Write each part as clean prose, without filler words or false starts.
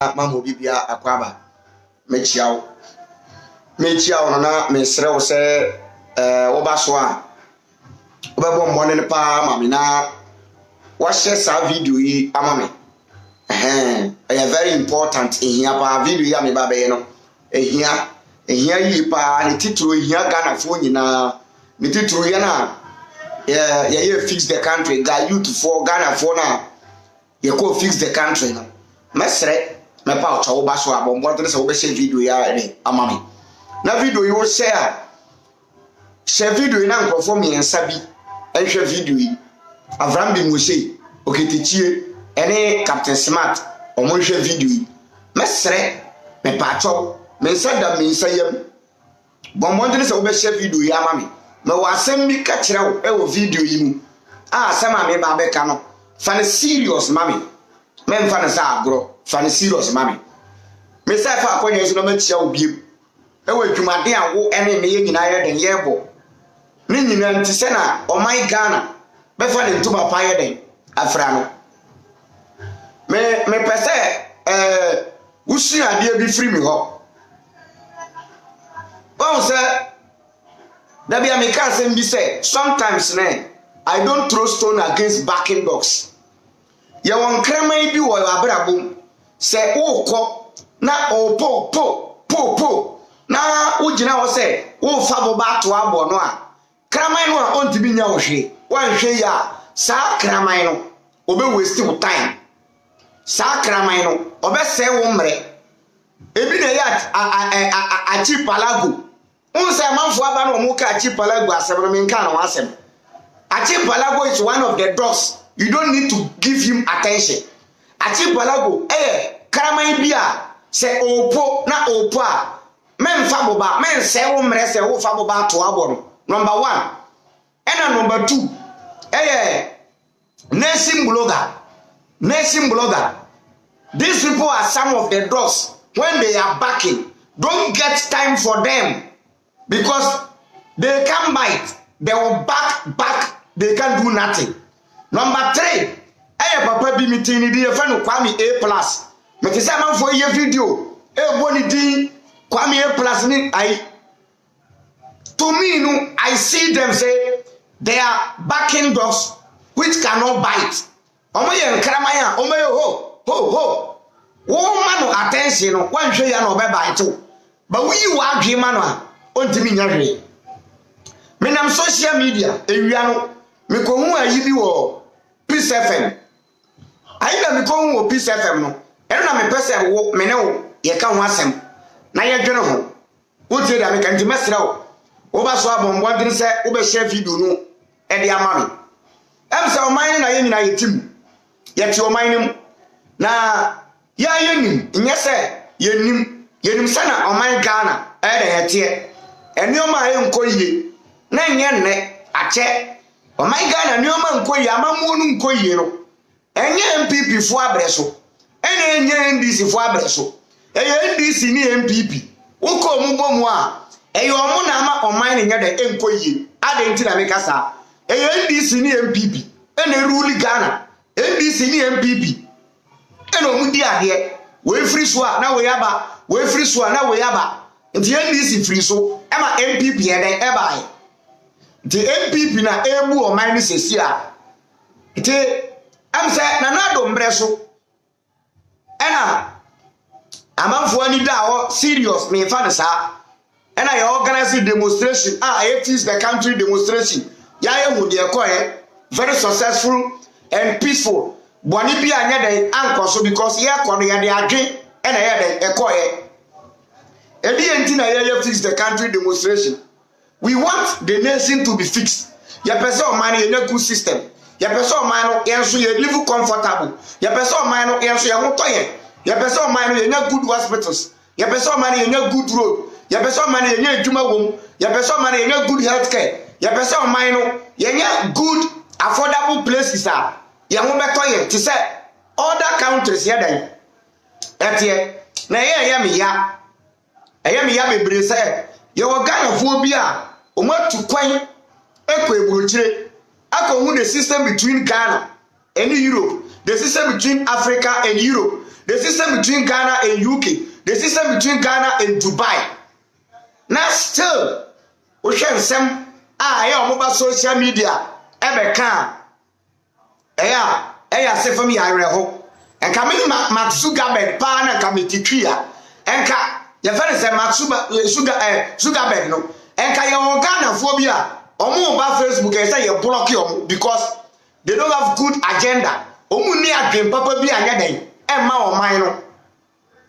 Mamo bibia akwaba mechiawo no na mesre wo se wo ba so a wo be bom bone pa mami na wa share sa video yi amame very important ehia pa video yi ame ba be no ehia yi pa ne titro ehia Ghana fo nyina ne titro ya na ye fix the country ga youth for Ghana for na ye ko fix the country no mesre me pa ocho ba so abombo tele se wo be share video ya ni amame na video yi wo share video na nkrofo mi ensa bi ehwe video yi Avram bi Moshe oketichie ene Captain Smart omo hwe video yi mesre me pa ocho me sada me nsayam bombo tele se wo be share video ya amame me wasem bi ka kire wo e wo video yi mu asema me ba be ka no fa serious mami men fa na sa agro fa serious mami me say fa akonya so no ma tia obiem e wa dwumade a wo ene me ye nyina ye den yebo ni nyina nti se na o my Ghana be fa ne ntuma pa ye den afra no me pese usi ade bi free me ho bon say da bia me ka sem bi say sometimes I don't throw stone against backing dogs. Ya won krama bi wo abrabom se wo na po na ugina wo se wo fa bo ba to abo no a krama no a ontimi nya wo hwe wan hwe ya sa krama no obe waste wo time sa krama no obe se wo mre ebi na ya achi palago unse manfo aba no mo ka achi palago asem me nka na wasem achi palago is one of the dogs. You don't need to give him attention. Achi palago kraman bia se opo na opo a men fa boba men se wo mre se wo fa boba to abo no. Number 1 and number 2 nation blogger. These people are some of the dogs. When they are backing, don't get time for them because they can bite, they will back, they can do nothing. Number 3, papa bi meeting di e fa no Kwame A+. Me ti say man for ye video boni din Kwame A+ ni ai. To me no, I see them say they are backing dogs which cannot bite. Omo ye nkraman a omo ye ho. Wo ma no attention no wan hwe ya no be bite. Ba wi wa adwe ma no a ontimi nya hwe. Me nam social media ewia no me ko hu ayi bi wo Peace FM. Ayi na me ko hu wo Peace FM no. Eno na me pese wo me ne wo ye ka ho asem. Na ye dwene ho. Wo tie da me kan dimesra wo. Wo ba so abombo ndin se wo be share video no e de ama me. Em se o man na ye nyina ye tim. Ye ti o man nim. Na ya ye nim, nye se ye nim se na o man Ghana e de ye tie. Eni o ma ye nko yie. Na nye nne ache o my Ghana ni o ma nkoyi amamu nu nkoyi no enye MPP fo abreso enye NDC fo abreso NDC ni MPP uko mu bomu a omu na ama o man nya de enkoyi ade nti na me kasa NDC ni MPP ene rule Ghana NDC ni MPP ene omu di ade we free so na we yaba nti NDC free so e ma MPP e de e bai. The MPP na ebu o man sesi a ite am say na na do mbreso ena amanfo ani da o serious me fa de sa ena ya organize demonstration fix the country demonstration ya hu de ekoye very successful and peaceful boni bi anya den ankoso because ye kono ya de adwe ena ya de ekoye ebi enti na ya fix the country demonstration. We want the nation to be fixed. Ya person man ye good system. Ya person man yenso ye live comfortable. Ya person man yenso ye hotoye. Ya person man ye good hospitals. Ya person man ye good road. Ya person man ye adwuma wom. Ya person man ye good healthcare. Ya person man ye good affordable places a ye ho betoye. Ti say other countries ye dan. Etie na ye me ya. Eye me ya bebre say ye wo Ghana fo bi a o ma tu kwan ekọ eburochire akọ hu the system between Ghana and Europe, the system between Africa and Europe, the system between Ghana and UK, the system between Ghana and Dubai. Now still, we can some mobile social media ebe can say for me I reho and coming Mark Zuckerberg pa na committee tria enka your friend say Mark Zuckerberg no enka your Ghana phobia omo ba Facebook e say you block you because they don't have good agenda omo ni adwen papa bi anya den e ma o man no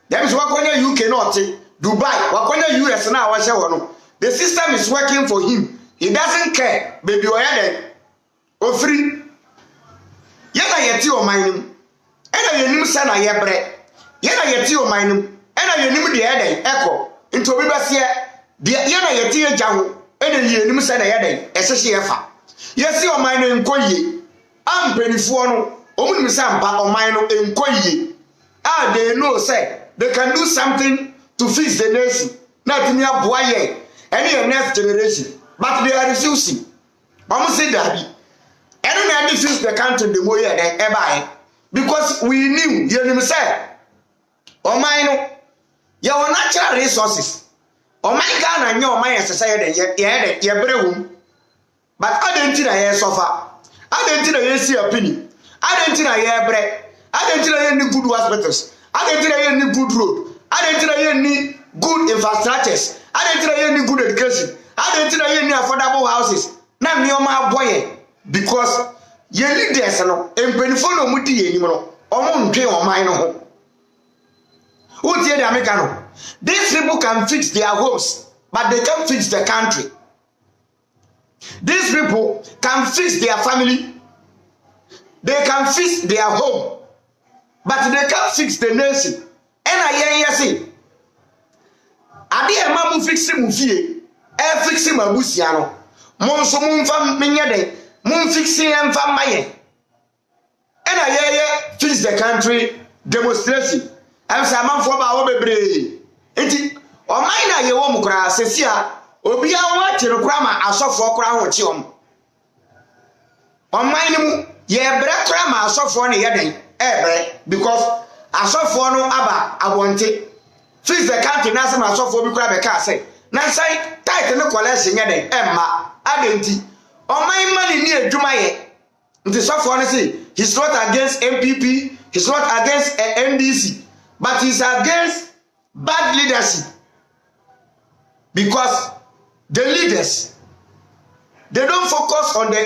dem so wakonya UK not Dubai wakonya US na wa hye wo no the system is working for him. He doesn't care baby oyade o free yena yeti o man nim ena yenim se na yebre yena yeti o man nim ena yenim de eden eko nti obi bese de yena yeti agya ho ena yenim se na yeden esehye efa yesi o man no nkoyie ampenifo no omunim se ampa o man no enkoyie they know say they can do something to fix the nation na timi aboa ye any next generation but they are refusing almost say that and na fix the country the more ever because we knew you say o man no your natural resources o man Ghana nya o man society ye brewum but adentina ye suffer adentina ye see opinion adentina ye bre adentina ye ni good hospitals adentina ye ni good road adentina ye ni good infrastructures adentina ye ni good education adentina ye ni affordable houses na nioma aboye because ye leaders no empenifo no mudi ye nim no omo ntwe o man no ho utie the American. These people can fix their homes but they can't fix the country. These people can fix their family, they can fix their home but they can't fix the nation. And I say ade e ma mu fix mu fie e fix ma busia no mo so mu mfa menye den mun fixing and fa maye and I fix the country demonstration am say amanfo ba wo bebre enti o man na ye wo mu kra sesia obi a wa kire kra ma asofo kra ho chi o man ni mu ye bre kra ma asofo ne ye den bre because asofo no aba abonte fix the country na say asofo bi kra be ka say na say tight ne college nye den emma adenti o man mani ni adwuma ye nti sofo no say he's not against MPP, he's not against NDC, but he's against bad leadership because the leaders they don't focus on the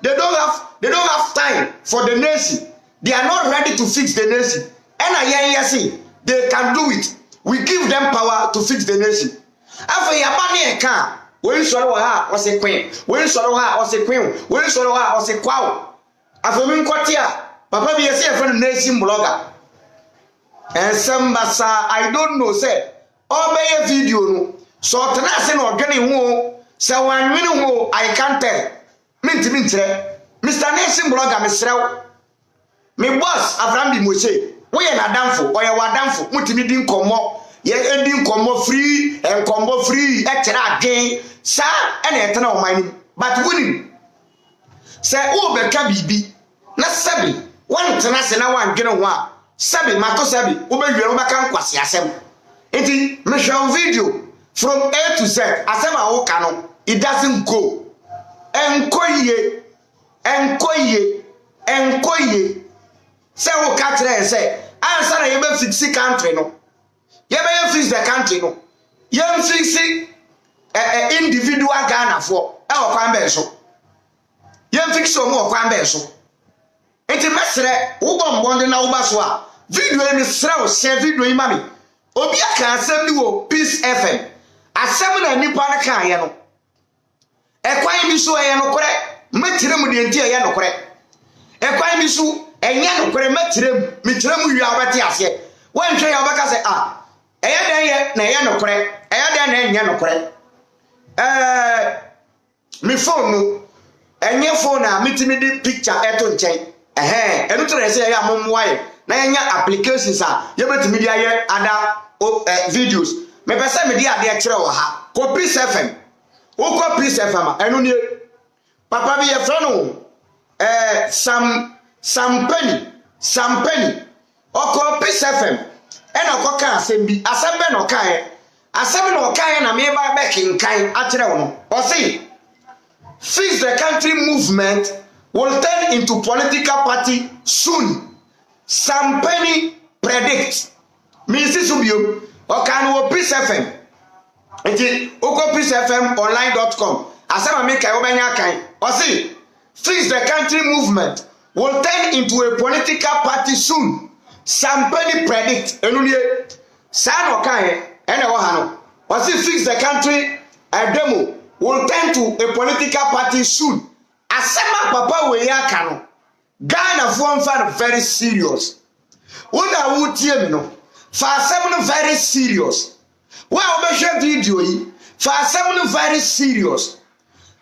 they don't have time for the nation. They are not ready to fix the nation. And I say they can do it. We give them power to fix the nation. After yabani eka when soro ha o se queen when soro ha o se queen when soro ha o se kwawo after me kwatia papa bi say friend nation blogger and some basa I don't know say obey video no so tena se no odwene ho se wanwene ho I can't tell minti Mr. Nation blogger mesrew me boss Abraham bi Moshe we ye na damfo oye wa damfo mutimi din komo ye ending komo free and combo free etera again sa e na etena o man but winning say wo be ka bibi na sabi wan tena se na wan dwene ho a sabi mato sabi wo be wiere wo be kan kwase asem enti me show video from A to Z asem a wo ka no it doesn't go enkoye say wo ka kire say answer na ye be fix country no ye be fix the country no ye fix individual Ghana for e wo kwan be so ye fix o mo kwan be so enti mesre wo bombonde na wo ba so a video e mesre o share video yi mami obi aka asem ni wo Peace FM asem na nipa na kan ye no e kwan bi so ye no kore metire mu de enti ye no kore e kwan bi so enya no kore metire mu wi abati ase wanhwe ya obaka se eya den ye na ye no kore eya den na enya no kore mi phone no enye phone na mitimi di picture eto nchen enu tere se ya momwa ye na enya applications ye betimi di aye ada videos me pese me di ade kire wo ha copy FM wo copy FM enu ni papa bi ye friend no some penny oko Peace FM ena okoka asem bi asem be no kae asem no kae na me ba be kinkan a kire wo no o say fix the country movement will turn into political party soon. Some penny predict. Mrs. Subio, or can we Peace FM? It is peacefmonline.com. As I make a woman, or see, fix the country movement will turn into a political party soon. Some penny predict. Enulie, San Okaye, and Ohano. Or see, fix the country a demo will turn to a political party soon. Asema papa we ya kano. Ghana for fan very serious. What I would tell me no. For asema very serious. Why we share video yi? For asema very serious.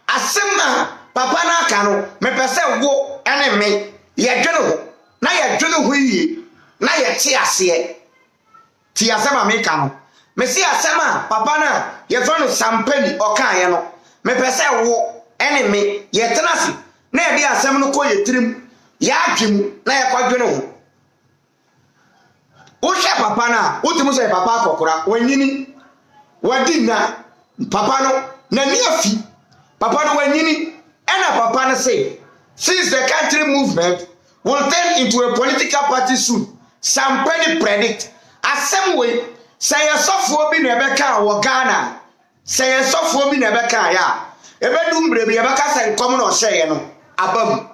Asema papa na kano. Me pese wo ene me. Ye dwene ho. Na ye dwene ho yi. Na ye ti ase. Ti asema me kano. Me si asema papa na ye fano sampeni okaye no. Me pese wo enemy ye tenasi na ye dia asem no ko ye tirim ya adwem na ye kwadwene ho wo hwe papa na wo timu so papa akokora wanyini wadi na papa no na ni afi papa no wanyini ena papa no say since the country movement will turn into a political party soon some penny predict asem we say sofo bi na ebeka wo Ghana say sofo bi na ebeka ya ebedum brebi yebaka sen kom no hye no abam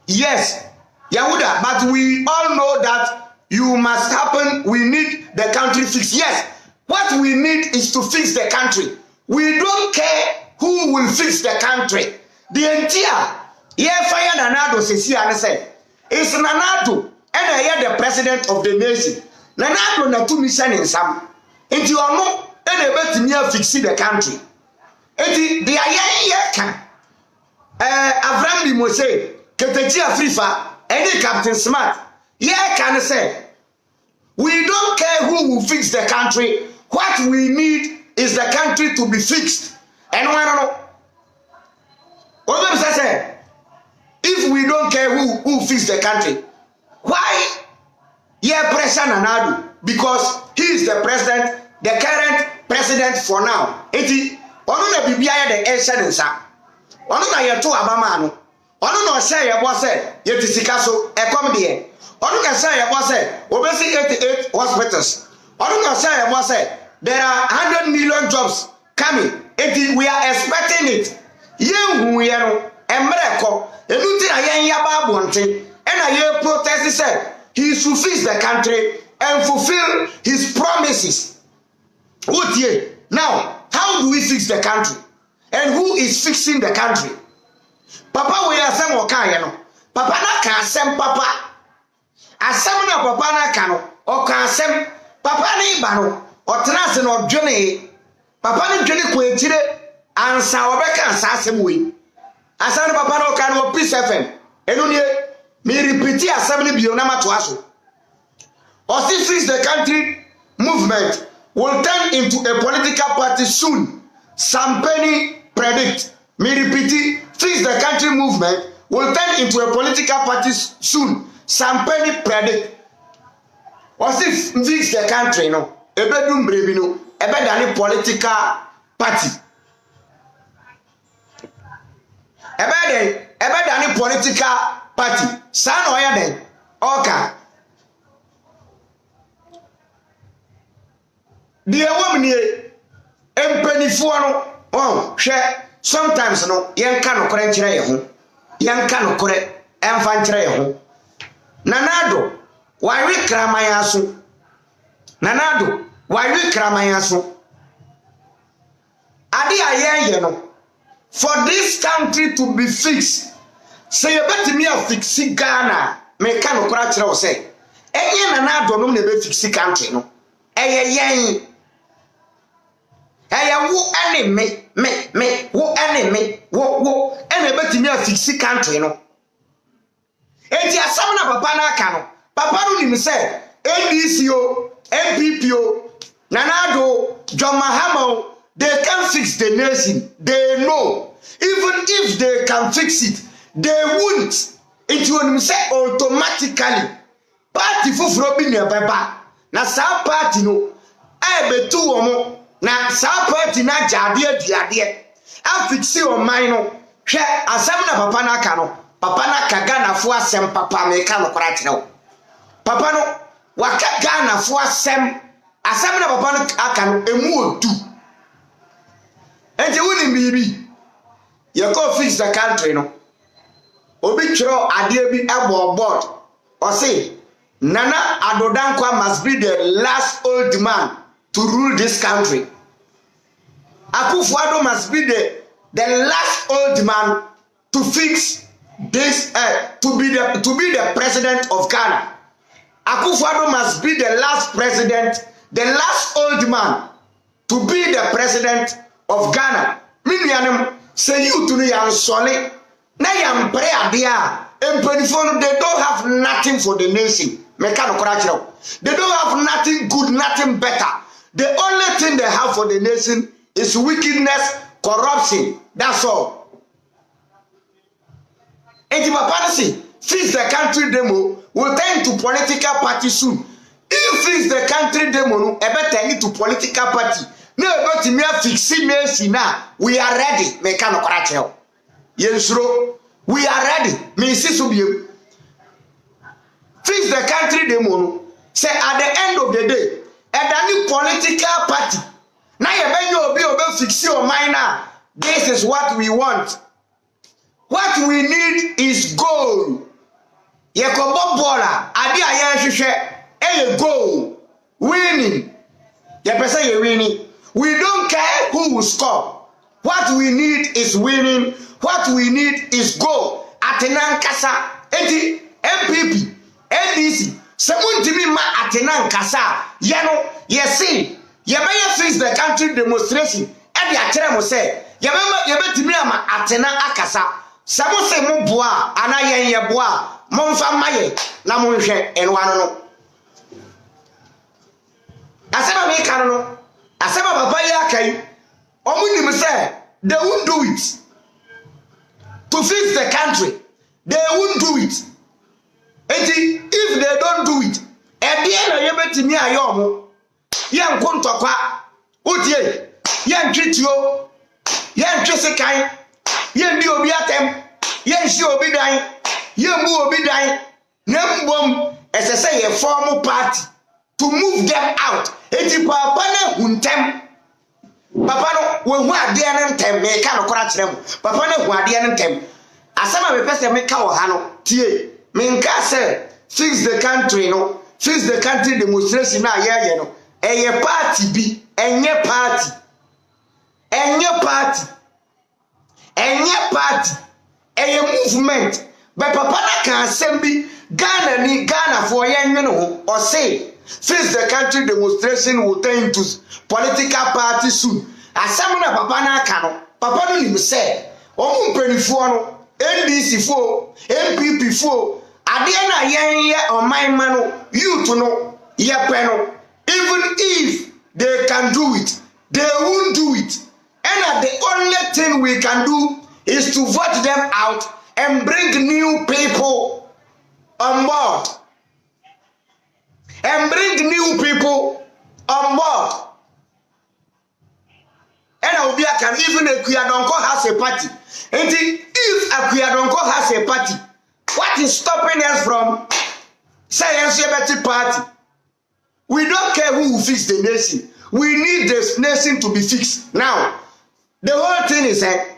yes Yahuda, but we all know that you must happen. We need the country fixed. Yes, what we need is to fix the country. We don't care who will fix the country. The entire fire Nanado says here and said it's Nanado and the president of the nation. Nanado na two mission in some. If you are not able to fix the country, it the Ayan Avram Mose, Ketechi Afrifa, any Captain Smart, can say, we don't care who will fix the country. What we need is the country to be fixed. And what say? If we don't care who fix the country, why? Pressure Nanado, because he is the president, the current president for now. Eti onu na bibia ye the ancient nsa. Onu na ye to abama no. Onu na say ye bo say ye tisika so ekom de. Onu na say ye bo say obesi 88 hospitals. Onu na say ye bo say there are 100 million jobs coming. Eti we are expecting it. Ye hu ye no emre ko. Enu ti na ye yaba abonte. E na ye protest say he should fix the country and fulfill his promises. Now, how do we fix the country? And who is fixing the country? Papa we asem okaye no. Papa na ka asem papa. Asem na papa na ka no. O ka asem papa na iba no. O tena se no dwene. Papa na dwene ko etire ansa obeka ansa asem we. Asem papa na o ka no Peace FM. Enu nie me repeat asem ni bio na mato aso. Or fix the country movement will turn into a political party soon. Some penny predict. Me repeat, fix the country movement will turn into a political party soon. Some penny predict. Or fix the country no. Ebedum brebi no. Ebedani political party. Ebedani political party. San oya den. Okay. The woman here, empenifo no, hwe sometimes no, yenka no kore nkyere ye ho. Yenka no kore emfa nkyere ye ho. Nanado, why we kraman aso? Nanado, why we kraman aso? Ade ayen no, for this country to be fixed, say you bet me a fix Ghana, me ka no kore kyere wo say. Enye nanado no na be fix country no. Yen wo enemy me wo enemy wo ene betimi afiksi country no enti asam na papa na aka no papa no nim say NDC o MPP o Nanado John Mahama they can fix the nation. They know even if they can fix it, they won't. It will say automatically. Party fufuro bi ne beba. Na sa party no e betu omo na sa party na jade aduade afiksi o man no hwe asem na papa na aka no papa na ka Ghana fo asem papa me ka no kora kire o papa no waka Ghana fo asem na papa no aka no emu odu enti woni bibi ye ko fix the country no obi chiro ade bi abo board o say Nana Addo Dankwa must be the last old man to rule this country. Akufo-Addo must be the last old man to fix this to be the president of Ghana. Akufo-Addo must be the last president, the last old man to be the president of Ghana. Minianem say you to yan sole na yan pray adia empanifo they don't have nothing for the nation. They don't have nothing good, nothing better. The only thing they have for the nation is wickedness, corruption. That's all. And if Papa fix the country demo, will turn to political party soon. If fix the country demo, I better turn to political party. No, but me fixing me now. We are ready. Yes, we are ready. Me see fix the country demo. Say at the end of the day, any political party. Now you fix your mind now. This is what we want. What we need is goal. Yekobo bola, adi ayan goal. Winning. Person you winning. We don't care who will score. What we need is winning. What we need is goal. Atenan kasa, eti MPP. NDC semuntimi ma atenan kasa yano yesi yebeye fix the country demonstration e dia kire mo say yebetimi ama atena akasa sabo se mo boa ana ye boa mo mfa maye na mo hwe enwa no asema me kan no asema papa ya kai omunim say they won't do it to fix the country. They won't do it. If they don't do it, ebien na yebetimi ayomo yen kontokwa otie yen twitio yen twesekan yen di obi atem yen hye obi dan yen bu obi dan na mbom esese ye form party to move them out. Papa na huntem papa no we hu ade na ntem me ka no kora kire mu papa na hu ade na ntem asema me pese me ka wo ha no tie Minka say fix the country no fix the country demonstration na ye no eye party bi enye party eye movement but papa na kan assemble Ghana for ye nwene ho or say fix the country demonstration will turn to political party soon asem na papa na aka no papa no nim say omu mpanifo no NDC fo MPP fo ade na yen oman ma no youth no ye pe no even if they can do it they won't do it and the only thing we can do is to vote them out and bring new people on board and Obia can even Akua-Donkor has a party. And if Akua-Donkor has a party, what is stopping us from saying NCBT party? We don't care who will fix the nation. We need this nation to be fixed. Now, the whole thing is that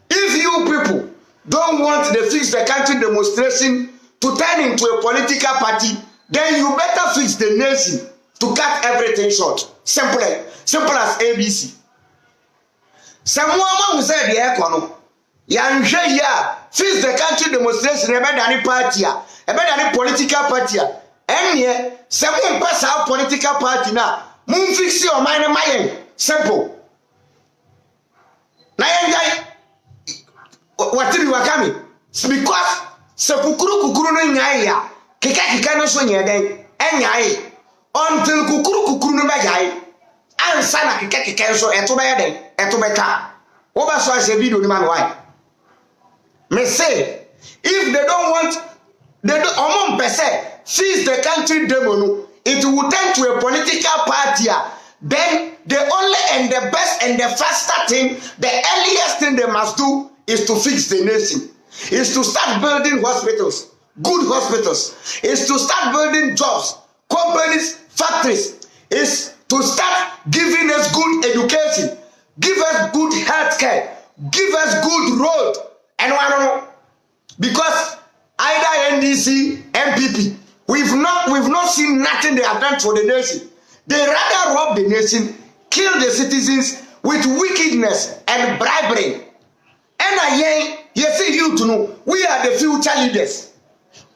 if you people don't want the fix the country demonstration to turn into a political party, then you better fix the nation to cut everything short. Simple as ABC. Someone who said the economy, fix the country demonstration, a better party, a better political party. And here, someone pass out political party now. Moon fix your mind and my simple. Now, what did you coming? Because Sepukuru no nyaya, Kika no so nyade, and yai until Kukuru no bayai, and Sana Kika so etobeden, etobeta. Over so I say video ni man why? Me say if they don't want they don't among person seize the country demo, it will turn to a political party. Then the only and the best and the faster thing, the earliest thing they must do is to fix the nation, is to start building hospitals, good hospitals, is to start building jobs, companies, factories, is to start giving us good education, give us good health care, give us good road. And I don't know, because either NDC, MPP, we've not seen nothing they have done for the nation. They rather rob the nation, kill the citizens with wickedness and bribery. And you see you to know, we are the future leaders.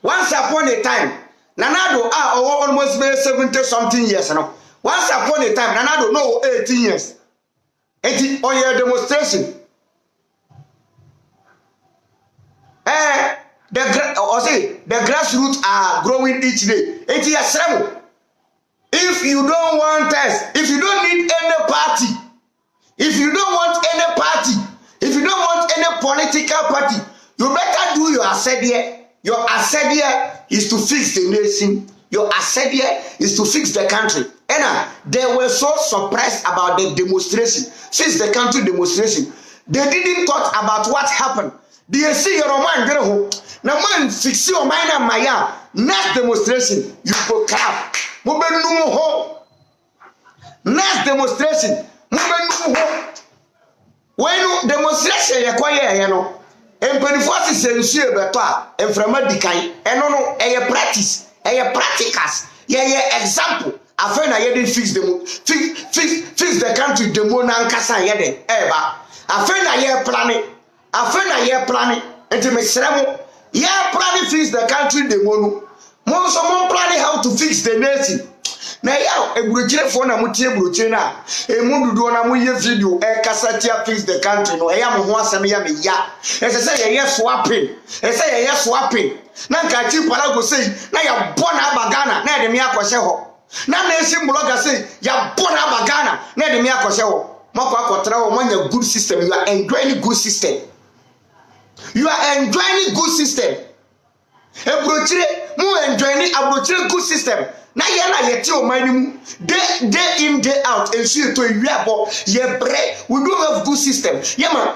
Once upon a time, Nanado almost 70 something years now. Once upon a time, Nanado no 18 years. 18 on your demonstration. The grassroots are growing each day. 80 years. If you don't want us, if you don't need any party, if you don't want any party, if you don't want any political party, you better do your asset here. Your asset here is to fix the nation. Your asset here is to fix the country. And they were so surprised about the demonstration. Since the country demonstration, they didn't talk about what happened. They see your man get home. Now man fix your mind and my next demonstration, you go clap. Next demonstration, when demonstration you quiet, you know, and 24 is ensure better and from a decay, and no, a practice, a practicas, example. I find I didn't fix the country, the Monancasa Yede, ever. I find I planning, and to make ceremony. Planning fix the country, the mono. Most someone planning how to fix the nation. Now, a brochure for Namutia Bruchina, a Mundu video, a Cassatia fix the country. No, I am once a ya. As I say, yes, swapping. I say, yes, swapping. Nanka Chipalago say, now you're born Abagana, now the Miako Seho. Now, nation blogger say, you're born Abagana, now the Miako Seho. Mako Trao, when you're good system, you are enjoying good system. You are enjoying good system. A brochure, more enjoying a brochure good system. Now you are your money day in, day out, and see to you about your bread. We don't have good system. Yeah,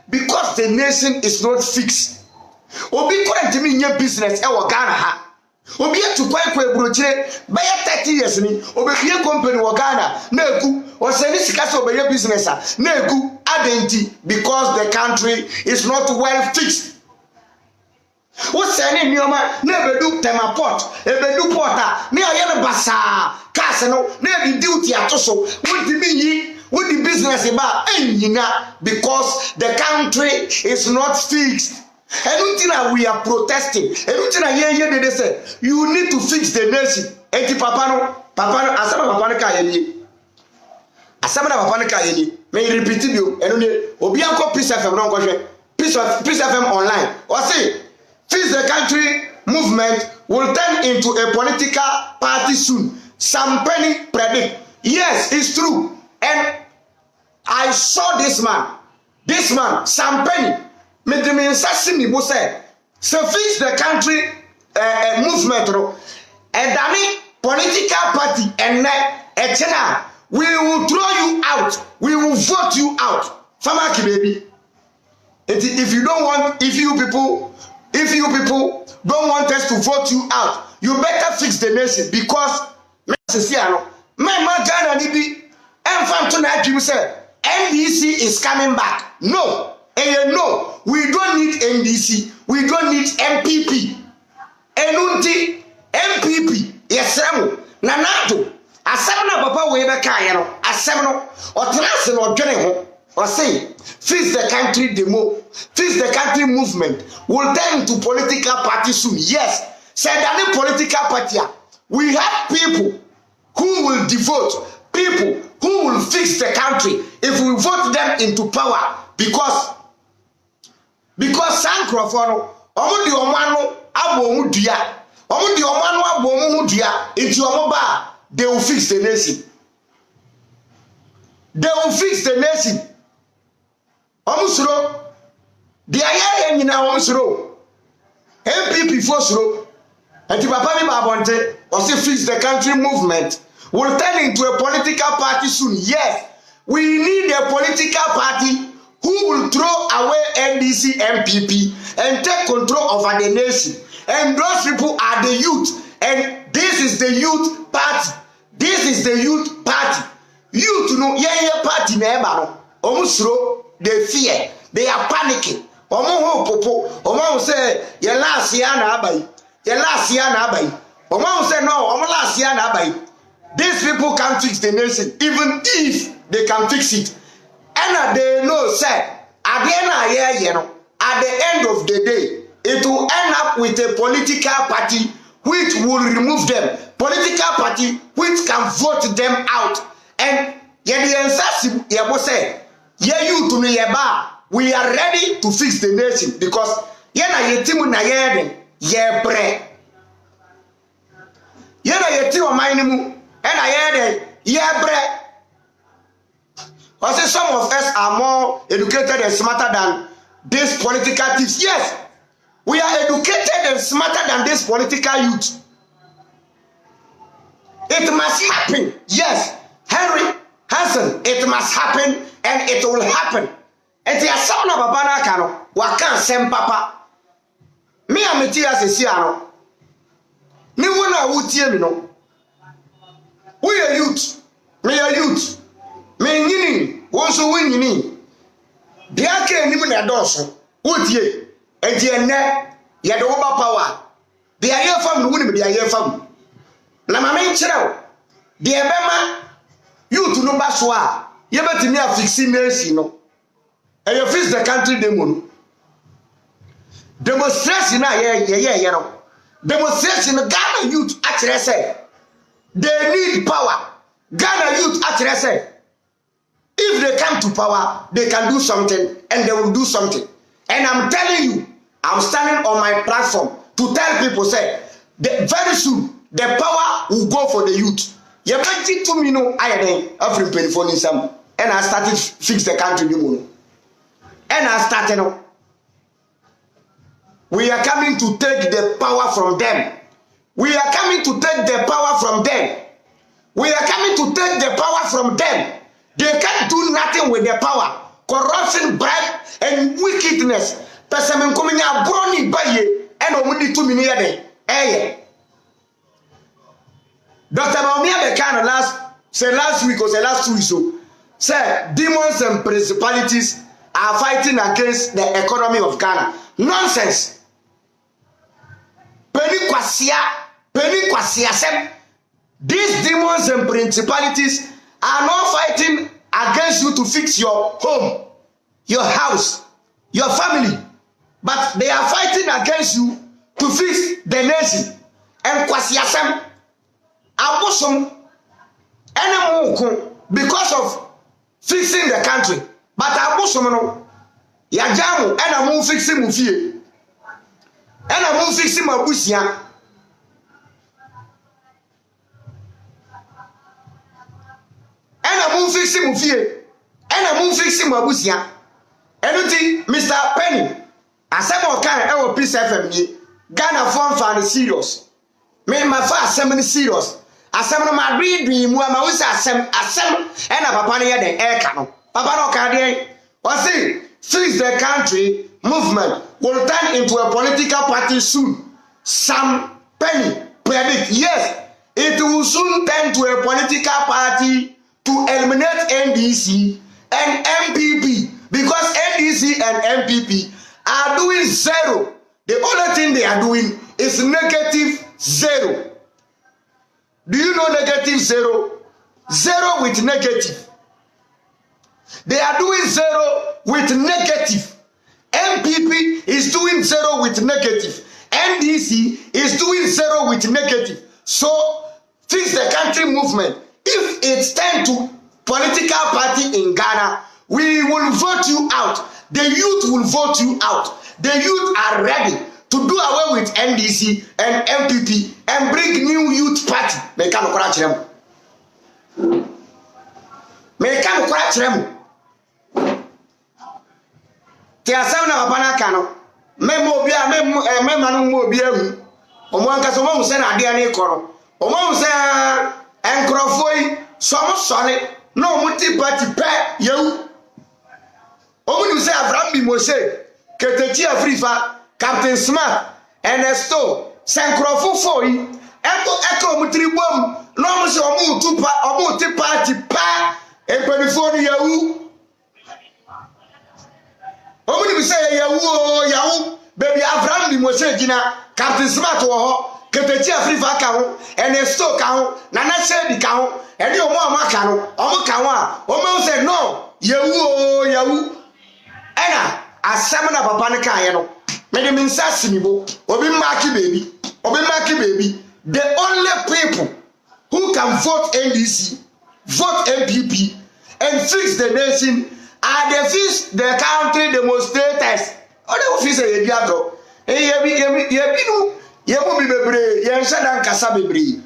because the nation is not fixed. Obi current me in your business, our Ghana. Obi to quite brochure, by 30 years, Obi a company or Ghana, no good, or send this cast over your business, no good, identity, because the country is not well fixed. What's the name, your man? Never do tema pot, never do porter, near yellow bassa, casino, never duty at also. What do you mean? What the business about? Because the country is not fixed. Anything that we are protesting, anything that they say, you need to fix the nation. Eti papa, asama papa ka yeni. Asama papa ka yeni. May repeat you. Obi anko Peace FM no go Peace FM online. Or say, fix the country movement will turn into a political party soon. Some penny predict. Yes, it's true. And I saw this man, Sam Penny. So fix the country movement and any political party and we will throw you out, we will vote you out. Famaki baby. If you people don't want us to vote you out, you better fix the nation because NDC is coming back. No. No, we don't need NDC. We don't need MPP. Enunti MPP. Yes, Nanato. Asemna papa we be kan no. Asemno. Otrase no dwene ho. O say, fix the country demo. Fix the country movement. Will turn to political party soon. Yes. Said any political party. We have people who will devote. People who will fix the country if we vote them into power. Because Sancrofono, Omudi Omano, Abo Mudia, Omudi Omano, Abo Mudia, into Omoba, they will fix the nation. They will fix the nation. Omusuro. The aye nyina omusuro. MPP for suro. And Papa mi babonte, also fix the country movement will turn into a political party soon. Yes, we need a political party who will throw away NDC MPP and take control over the nation. And those people are the youth. And this is the youth party. This is the youth party. Youth no yeah party na omusuro, they fear. They are panicking. Omo ho popo. Omo say ye last year na abai. Ye last year na abai. Omo say no, omo last year na abai. These people can fix the nation even if they can fix it. And they know say at the end of the day it will end up with a political party which will remove them. Political party which can vote them out. And we are ready to fix the nation because some of us are more educated and smarter than these political thieves. Yes, we are educated and smarter than this political youth. It must happen. Yes, Henry Hansen, it must happen and it will happen. And the son of a banakano, wakan sem papa. Me a metia sesiano. Me wona wutie me no. We are youth. Me are youth. Me nyini, wonso winyini. Dia ke nim na doso. Wutie. Enti enne ye de woba power. Dia ye fam no wunim dia ye fam. Na ma me nkyerɛw. Dia bema youth no ba so a ye betimi afixi nation no. And you fix the country demon. Demonstration na ye no. Demonstration Ghana youth actually say they need power. Ghana youth actually say if they come to power, they can do something and they will do something. And I'm telling you, I'm standing on my platform to tell people say very soon the power will go for the youth. You can't to me no I every penny for some and I started fix the country demon. And I started now. We are coming to take the power from them. We are coming to take the power from them. We are coming to take the power from them. They can't do nothing with the power. Corruption, bribe, and wickedness. Person coming out brownie by ye and only 2 minutes. Eh? Dr. Maumia Bekano last week or last 2 weeks so said demons and principalities are fighting against the economy of Ghana. Nonsense. Penny Kwasia. These demons and principalities are not fighting against you to fix your home, your house, your family, but they are fighting against you to fix the nation. And Kwasiasem, Abosom, because of fixing the country. But Abosom no, Yajamu, and I'm fixing Mufie, and I'm fixing Mabusia. And I'm fixing Mufie, and I'm fixing Mabusia. Anything, Mr. Penny, as some of kind of peace FM, Ghana form for serious. Me my first assembly serious. Assembly my dream, my was assembly, and a papa near the air cannon. Papa no cardiac. What's it? Fix the country movement will turn into a political party soon. Some Penny predict, yes, it will soon turn to a political party to eliminate NDC and MPP because NDC and MPP are doing zero. The only thing they are doing is negative zero. Do you know negative zero? Zero with negative. They are doing zero with negative. MPP is doing zero with negative. NDC is doing zero with negative. So, fix the country movement. If it's time to political party in Ghana, we will vote you out. The youth will vote you out. The youth are ready to do away with NDC and MPP and bring new youth party. Make a ti asem na papa na aka no memo obi a mema no mo obi ahu omo anka so mo se na ade na ikoro omo se enkrofo yi so mo sole no mo ti party pe yewu omo ni se Abraham bi Mose Ketechi Afrifa Captain Smart Ernesto senkrofo fo yi eko mo tribom no mo se omo ti party pa epanifo ni yewu omu ni say yawu baby Abraham bi Mose gina Captain Smart wo ho Ketechi Afrifa ka ho Ernesto ka ho Nana Shedi ka ho e di omo amaka no omo ka ho a omo say no yawu ena asem na papa ne kan ye no me de minsa simibo obi maki baby the only people who can vote NDC vote MPP and fix the nation are the fix the country demonstrators. All the fix a biado. Yebu bi bebre, yen shadan kasa bebre.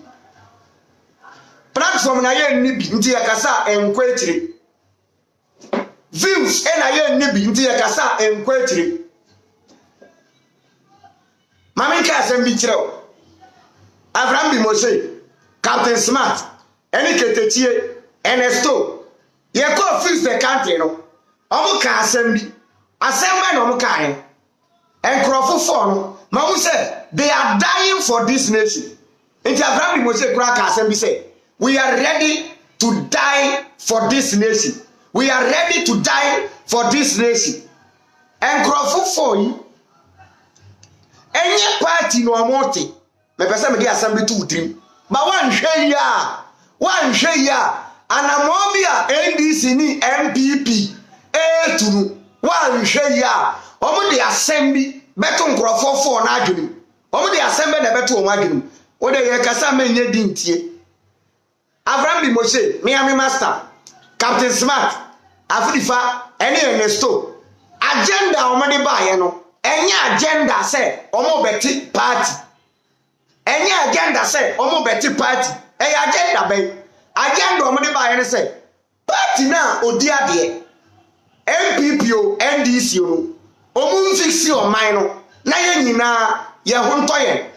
Platform na yen nibi nti yakasa enkwetire. Views na yen nibi nti yakasa enkwetire. Mami ka asem bi kire o. Abraham bi Mose, Captain Smart, eni Ketechi, Ernesto. Ye go fix the country no. Omo ka asem ba no omo ka he enkrofo for no ma who say they are dying for this nation. Inti Abraham bi Mose kura ka asem bi say we are ready to die for this nation. We are ready to die for this nation. Enkrofo for yi enye party no omote me pese me di asem bi tu trim ba wan hwe ya anamobia NDC ni MPP etunu wan hwe ya omo de assembly beto nkrofo for na adwenu omo de assembly na beto o adwenu o de ye kasa menye dintie Abraham bi Mose Miami Master Captain Smart Afrifa ene Ernesto agenda omo de ba ye no enye agenda say omo beti party enye agenda say omo beti party agenda be agenda omo de ba ye ne say party na odi ade MPP o NDC o omu fixi o man no na ye nyina ye honto ye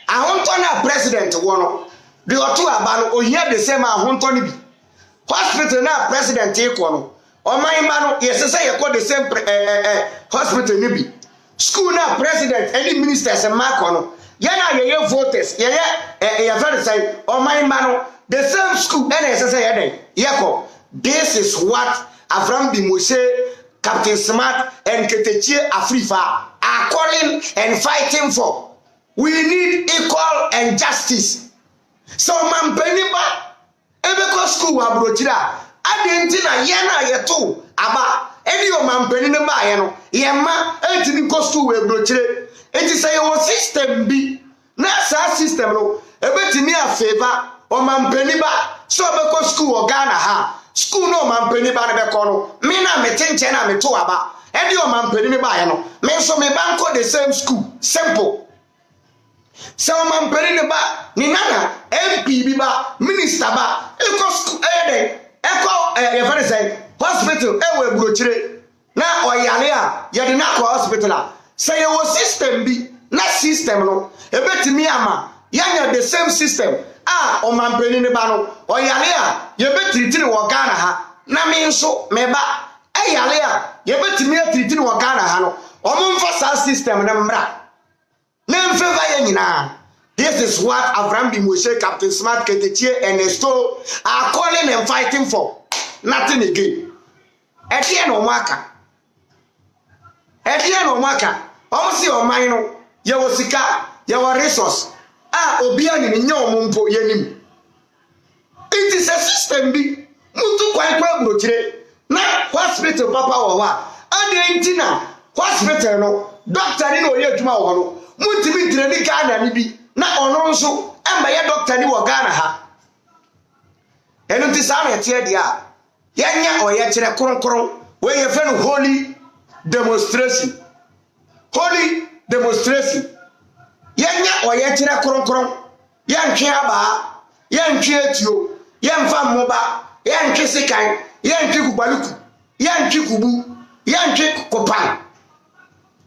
ahonto na president wo no de oto aba no ohia de same ahonto ni bi hospital na president e ko no o man ma no ye sese ye ko de same hospital ni bi school na president any ministers e ma ko no ye na ye voters ye very say o man ma no the same school na ye sese ye den ye ko. This is what Abraham bi Mose, Captain Smart, and Ketechi Afrifa are calling and fighting for. We need equal and justice. So man peniba ebeko school abrochira adenti na ye na ye to aba edi o man penine ba ye no ye ma entini ko school abrochire enti say your system bi na sa system no ebetimi afeva o man peniba so ebeko school o Ghana ha school no man peni ba ne be ko no me na me tenche na me to aba e di o man peni ne ba ye no me so me banko the same school simple so man peni ne ba ni nana MP bi ba minister ba e ko school e ko e fa say hospital e we burochire na oyale a ye de na ko hospital a say your system bi na system no e betimi ama yanya the same system o man peni ne ba no oyale a ye betritiri wo Ghana ha na me nso me ba eyale a ye betimi atritiri wo Ghana ha no omo mfa sa system na mra na mfeva ye nyina. This is what Abraham bi Mose, Captain Smart, Ketechi, Ernesto are calling and fighting for. Nothing again. Etienne Omaka. Almost your mind, you was sika, you were resource. Obiani ni nyomumpo yenim. It is a system bi. Mutu kwa brochire. Na hospital papa wawa. Ade ntina hospital no. Doctor ni no ye adwuma wo no. Muti bi treni Ghana ni bi. Na ono nso emba ye doctor ni wo Ghana ha. Enu ti sa na tie dia. Yenya oye kire kronkron. We ye fe no holy demonstration. Holy demonstration. Yenya oye kire kronkron. Yentwe aba, yentwe etuo, yemfa mmoba, yentwe sekan, yentwe kubaluku, yentwe kubu, ye yɛntwe kopan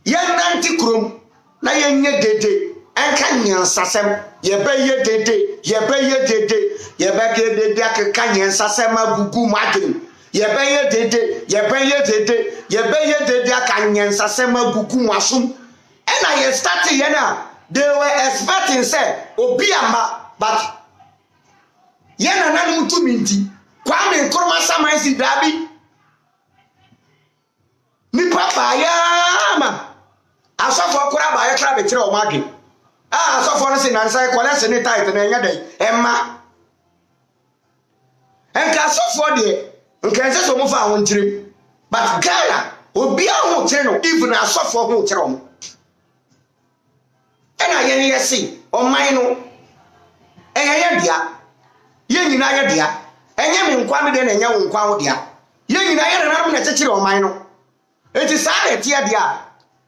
yɛnante kurom na yɛnyɛ dede ɛnka nyansasɛm yɛbɛyɛ dede yɛbɛyɛ dede akeka nyansasɛm agugu mu adwene yɛbɛyɛ dede aka nyansasɛm agugu mu asom ɛna yɛ start yɛn a they were expecting say obi amba but yɛn nananom tumi nti Kwame Nkrumah saman si dabi nipa baayama asɔfo kora baayɛ kra bekyerɛ o madwe asɔfo no se nansa kɔlɛse ne title na ɛnya dɛ ɛma ɛnka asɔfo de nka ɛsɛ so mo fa ho nkyerem but Ghana obi ho kyerɛ no even asɔfo ho kyerɛ mo ɛna yɛn yɛse ɔman no ɛyɛ dia yɛn nyina yɛ dia ɛnyɛ me nkwa me de na ɛnyɛ wo nkwa ho dia yɛn nyina yɛ nanam na kyekere ɔman no enti saa na ɛte dia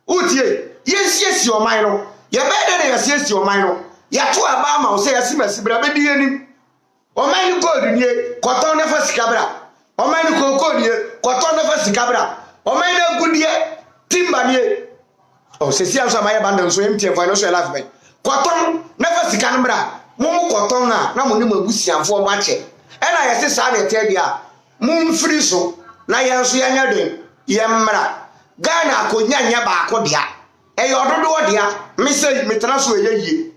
utie yɛnsiesie ɔman no yɛbɛyɛ de na yɛsiesie ɔman no yɛto aba ama wo sɛ yɛsimasi bra bɛdi yɛnim ɔman no gold nie kɔtɔn na fa sika bra ɔman no koko nie kɔtɔn na fa sika bra ɔman no agudie timba nie o sesi am so ma yɛ banda so MTN financial life ben kɔtɔn na fa sika no bra mo kɔtɔn na mo ne mabusianfo mo akyɛ ɛna yɛse saa na ɛte dia mo mfiri so na yɛn so yɛnya den yɛmmra Ghana akonya nya baako dia ɛyɛ ɔdodo dia mesɛ metena so ɛyɛ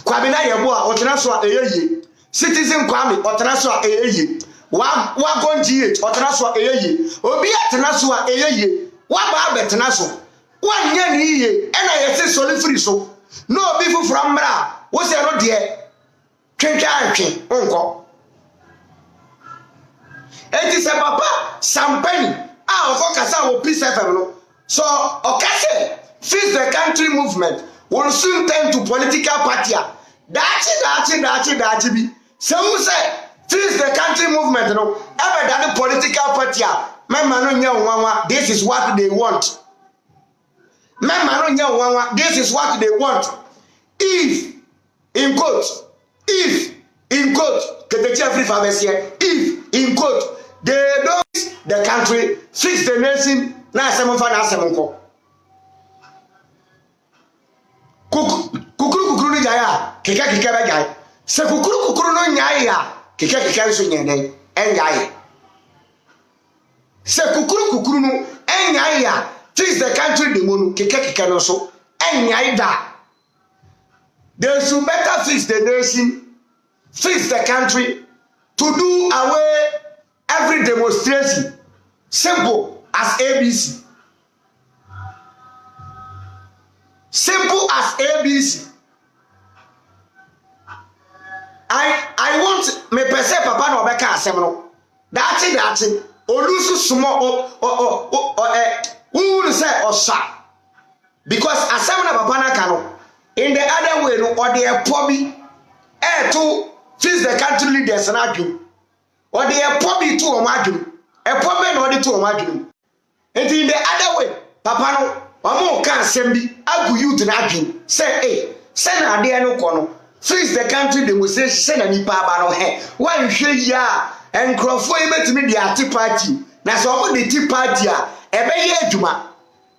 Kwabena yɛbo a ɔtena so a ɛyɛ Citizen Kwame ɔtena so a ɛyɛ wagon GH ɔtena so a ɛyɛ obi atena so a ɛyɛ waba abɛtena so wanyɛ ne yiye ɛna yɛse sɔle firi so na obi foforo mmra wo sɛ no deɛ twetwa antwe nkɔ enti sɛ papa Sampani a ɔfɔ kasa wo Peace FM no so okase fix the country movement will soon turn to political party dachi bi so who say fix the country movement no ever than the political party mema no nya nwanwa this is what they want mema no nya nwanwa this is what they want if in quote ketechi free farmers here if in quote they don't fix the country fix the nation na asem fa na asem nko kukuru ni jaya keke ba jaya se kukuru no nyai ya keke so nyene enyai se kukuru no enyai ya fix the country the monu keke no so enyai da they should better fix the nation fix the country to do away every demonstration simple as ABC. Simple as ABC. I want me per se papa no beka asem no. Dachi olusu sumo who say osa because asem na papa na kano in the other way no or the pobi to fix the country leaders na adwum or the pobi to o madwum e pobi na odi to o madwum and in the other way papa no omo kan asem bi agu youth na adwum say say na ade no kono fix the country demonstration say na nipa aba no he wan hwe ya enkrofo e betimi di ati party na so omo di ati party a e be ye adwuma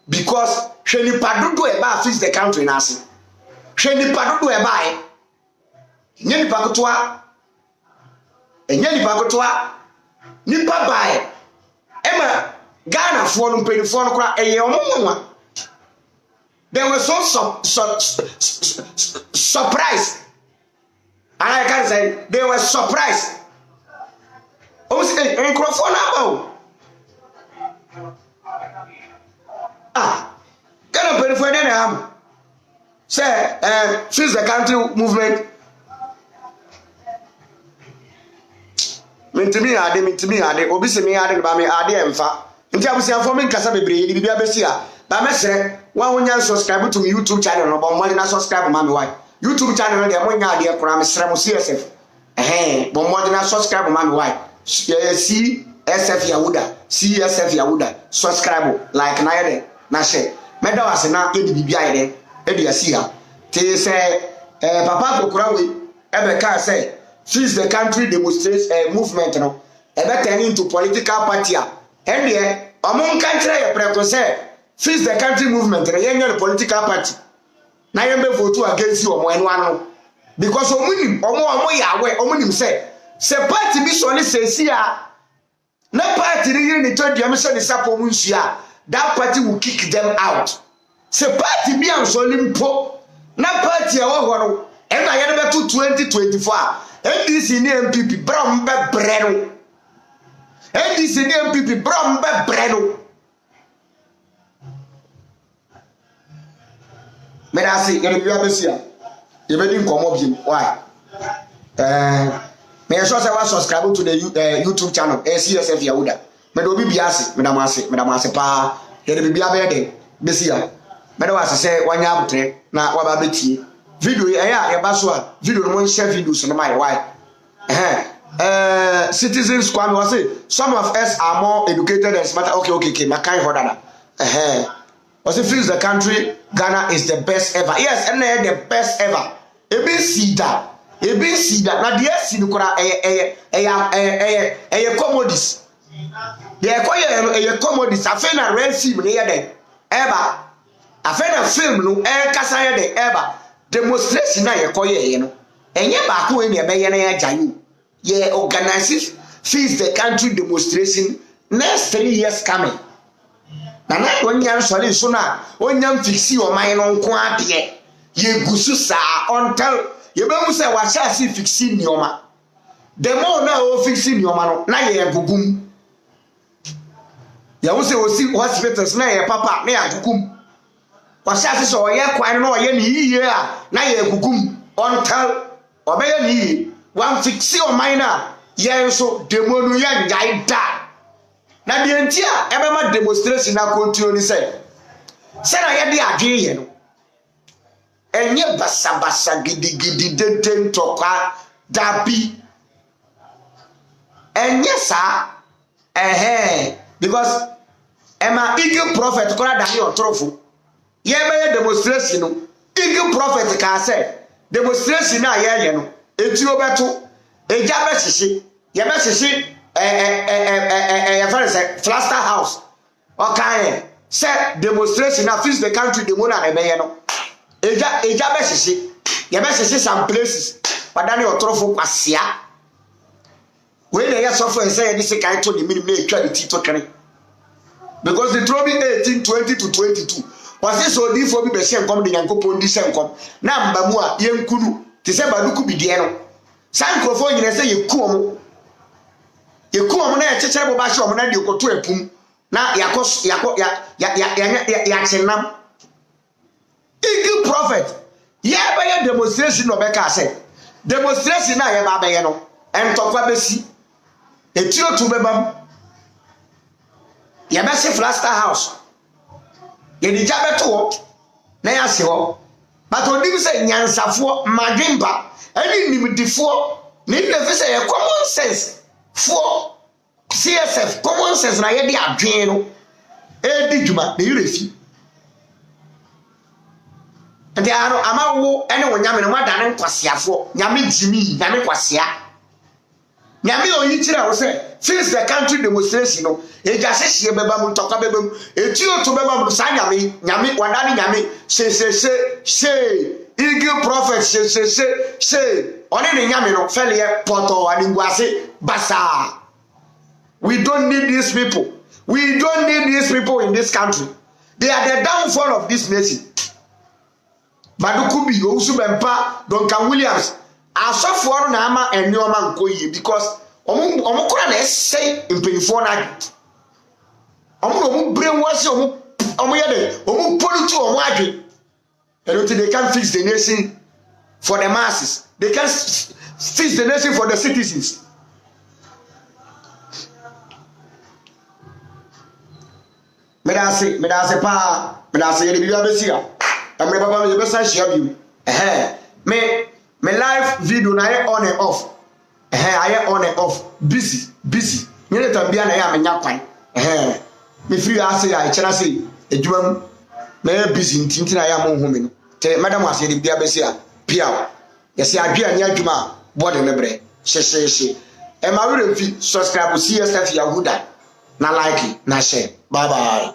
because hwe nipa dodo e ba fix the country na ase hwe nipa dodo e ba e nye nipa kotoa enye nipa kotoa nipa ba e ema Ghana fo no mpelifo no kra eye omonwa they were so surprised. And I can say they were surprised. Oh, say, microphone now. Can I pay for them? Say, fix the country movement. Mintimi ade. Obisi mi ade ba mi ade emfa. Nti abusia for me kasa bebre di bibia besi a. Ba mesre, wan wonya subscribe to my YouTube channel no ba mo na subscribe ma me why. YouTube channel no de mo nya ade kora me sre mo CSF. Bo mo de na subscribe ma me why. CSF Yahuda. Subscribe like na yede na share. Me da wase na e di bibia yede. E di asi ha. Te say papa kokora we e be ka say fix the country demonstration movement no. E be turn into political party a. among country ye preko say fix the country movement re yenye political party na ye be vote against you omo enu ano because omunim omo yawe omunim say party bi so ne sesi a na party ni yiri ni to dia me so ne sapo mu nsia that party will kick them out say party bi an so limpo na party a wo ho no e na ye be to 2024 NDC ni MPP bram be breno NDC ni MPP bram be breno me da say ye bi abesia ye be din komo bi why me sure say wa subscribe to the YouTube channel CSF Yahuda me do bi biase me da mase pa ye bi bia be den besia me da was say wanya abutre na wa ba betie video ya ba so a video no share videos no my why citizens kwame was say some of us are more educated and smarter okay makai hodada was say feels the country Ghana is the best ever yes and the best ever ebi see that na the see no kora commodities the commodities afen na red film ne yede eba afen na film no kasa yede eba demonstration na yekoye no enye ba ko e ne be ye na ya jayu ye organize feeds the country demonstration next 3 years coming na onya nsole so na onya fixi o man no nko ade ye gusu sa until ye be mu say wa sha si fixi nioma the more na o fixi nioma no na ye gugum ya wo say o si hospitals na ye papa na ya gugum wa sha si so ye kwan na o ye ni yiye a na ye gugum until obeye ni wan fixi o man na ye so demonu ya njai da na de ntia ebe ma demonstration na continue ni say na ye de adwe ye no enye basa gidi deden toka dabi enye sa because ema eagle prophet kora da your trofo ye be demonstration no eagle prophet ka say demonstration na ye no eti obeto eja be sisi ye be sisi Flaster House okay say demonstration na fix the country the mona na be no eja be sisi ye be sisi some places padane otrofo kwasia we dey ya suffer say this kind to the minimum na etwa the tito kene because the trophy 1820 to 22 was this so diffo bi be se nkom de yankopon di se nkom na mba mu a ye nkunu ti se baduku bi de no sankrofo nyine se ye ku omo na ye chechere bo ba hye omo na de okoto epum na yakos ya chenam eagle prophet ye be ye demonstration no be ka say demonstration na ye ba be ye no entokwa besi etiro tu bebam ye be se Flaster House ye di jabeto na ya se ho but odim say nyansafo madwemba ani nimdifo ni de fi say common sense for CSF common sense na ye di adwen no di djuma na yirefi ande aro amawo ene wonyame no madane nkwasiafo nyame jimi nyame kwasia nyame oyi kire wo say fix the country demonstration no eja hyehyie beba mu ntokwa beba mu etio to beba mu sa nyame wadane nyame she eagle prophet she oni ne nyame no fele poto ani ngwase basa we don't need these people in this country they are the downfall of this nation Badukubi Ousu Bempa Duncan Williams asofo na ama enioma nkoyi because omo kora na say impinfo na omo brainwash omo yede omo pollute omo adwe and they can't fix the nation for the masses they can't fix the nation for the citizens me da se pa me da se ye bi abesia amre baba me besa share bi me live video na ye on and off I on and off busy nyere tambia na ya menya kwan me free ase ya kira se edwum na ya busy ntinti na ya mo home no te madam ase de bia besia pia yesi adwea nya adwuma body me bre she e ma we refi subscribe CSF Yahuda na like na share Bye bye.